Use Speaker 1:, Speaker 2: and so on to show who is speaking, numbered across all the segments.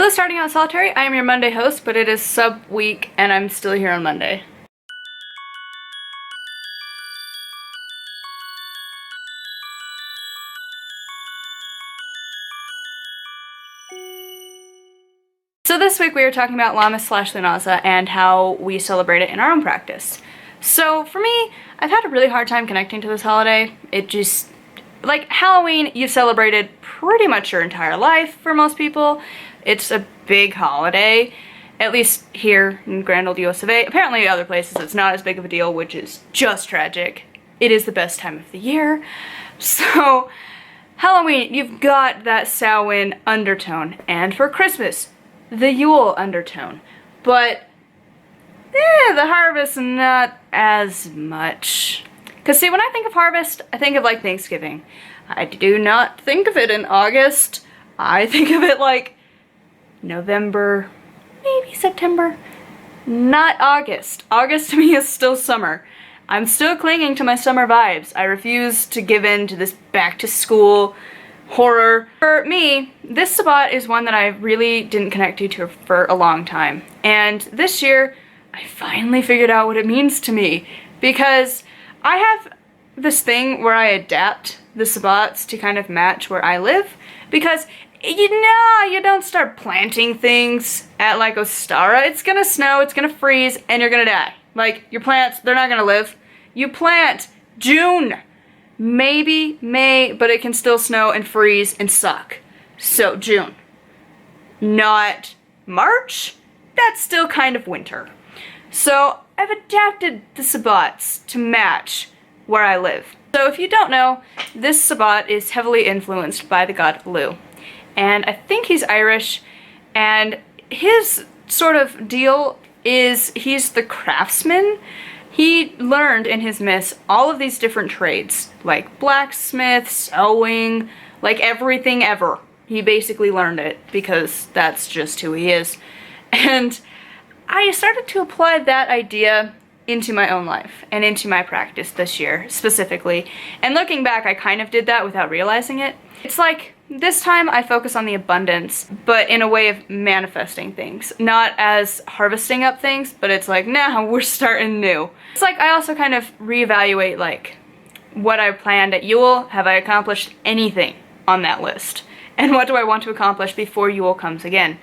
Speaker 1: Hello, starting out solitary. I am your Monday host, but it is sub week and I'm still here on Monday. So this week we are talking about Lammas/Lughnasadh and how we celebrate it in our own practice. So for me, I've had a really hard time connecting to this holiday. It just, like Halloween, you've celebrated pretty much your entire life for most people. It's a big holiday, at least here in Grand Old US of A. Apparently other places it's not as big of a deal, which is just tragic. It is the best time of the year. So Halloween, you've got that Samhain undertone, and for Christmas, the Yule undertone. But the harvest, not as much. Because see, when I think of harvest, I think of like Thanksgiving. I do not think of it in August. I think of it like November, maybe September. Not August. August to me is still summer. I'm still clinging to my summer vibes. I refuse to give in to this back to school horror. For me, this Sabbat is one that I really didn't connect to for a long time. And this year, I finally figured out what it means to me. Because I have this thing where I adapt the Sabbats to kind of match where I live. Because, you don't start planting things at like Ostara. It's gonna snow, it's gonna freeze, and you're gonna die. Like, your plants, they're not gonna live. You plant June. Maybe May, but it can still snow and freeze and suck. So June. Not March? That's still kind of winter. So I've adapted the Sabbats to match where I live. So if you don't know, this Sabbat is heavily influenced by the god Lugh. And I think he's Irish, and his sort of deal is he's the craftsman. He learned in his myths all of these different trades, like blacksmith, sewing, like everything ever. He basically learned it because that's just who he is. And I started to apply that idea into my own life and into my practice this year specifically. And looking back, I kind of did that without realizing it. It's like this time I focus on the abundance, but in a way of manifesting things. Not as harvesting up things, but it's like, nah, we're starting new. It's like I also kind of reevaluate like what I planned at Yule. Have I accomplished anything on that list? And what do I want to accomplish before Yule comes again?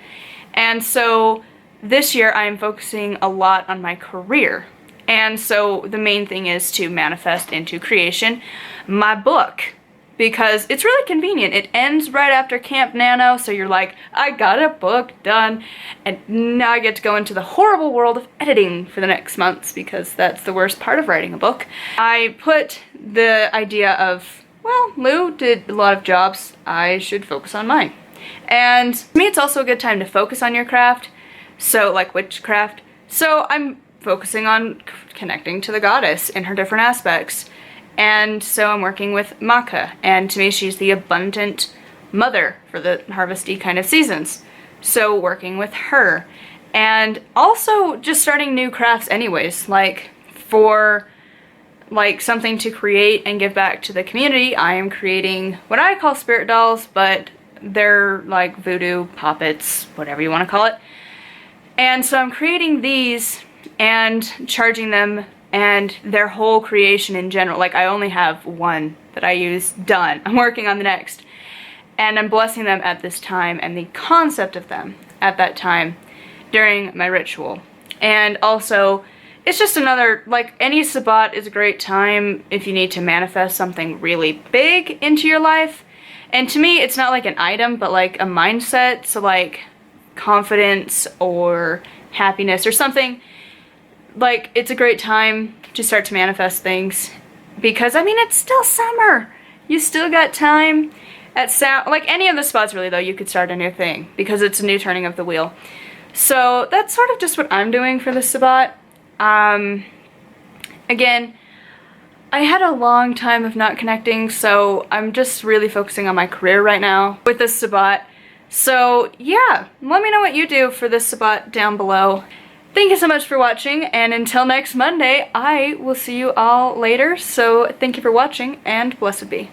Speaker 1: And so this year I'm focusing a lot on my career. And so the main thing is to manifest into creation my book. Because it's really convenient. It ends right after Camp Nano, so you're like, I got a book done, and now I get to go into the horrible world of editing for the next months, because that's the worst part of writing a book. I put the idea of, well, Lugh did a lot of jobs, I should focus on mine. And to me, it's also a good time to focus on your craft, so like witchcraft. So I'm focusing on connecting to the goddess in her different aspects. And so I'm working with Macha, and to me she's the abundant mother for the harvesty kind of seasons. So working with her. And also just starting new crafts anyways, like for like something to create and give back to the community, I am creating what I call spirit dolls, but they're like voodoo puppets, whatever you want to call it. And so I'm creating these and charging them and their whole creation in general. Like, I only have one that I use done. I'm working on the next. And I'm blessing them at this time and the concept of them at that time during my ritual. And also, it's just another, like, any Sabbat is a great time if you need to manifest something really big into your life. And to me, it's not like an item, but like a mindset. So like confidence or happiness or something. Like, it's a great time to start to manifest things because, I mean, it's still summer. You still got time like any of the spots really though, you could start a new thing because it's a new turning of the wheel. So that's sort of just what I'm doing for this Sabbat. Again, I had a long time of not connecting, so I'm just really focusing on my career right now with this Sabbat. So yeah, let me know what you do for this Sabbat down below. Thank you so much for watching, and until next Monday, I will see you all later. So thank you for watching, and blessed be.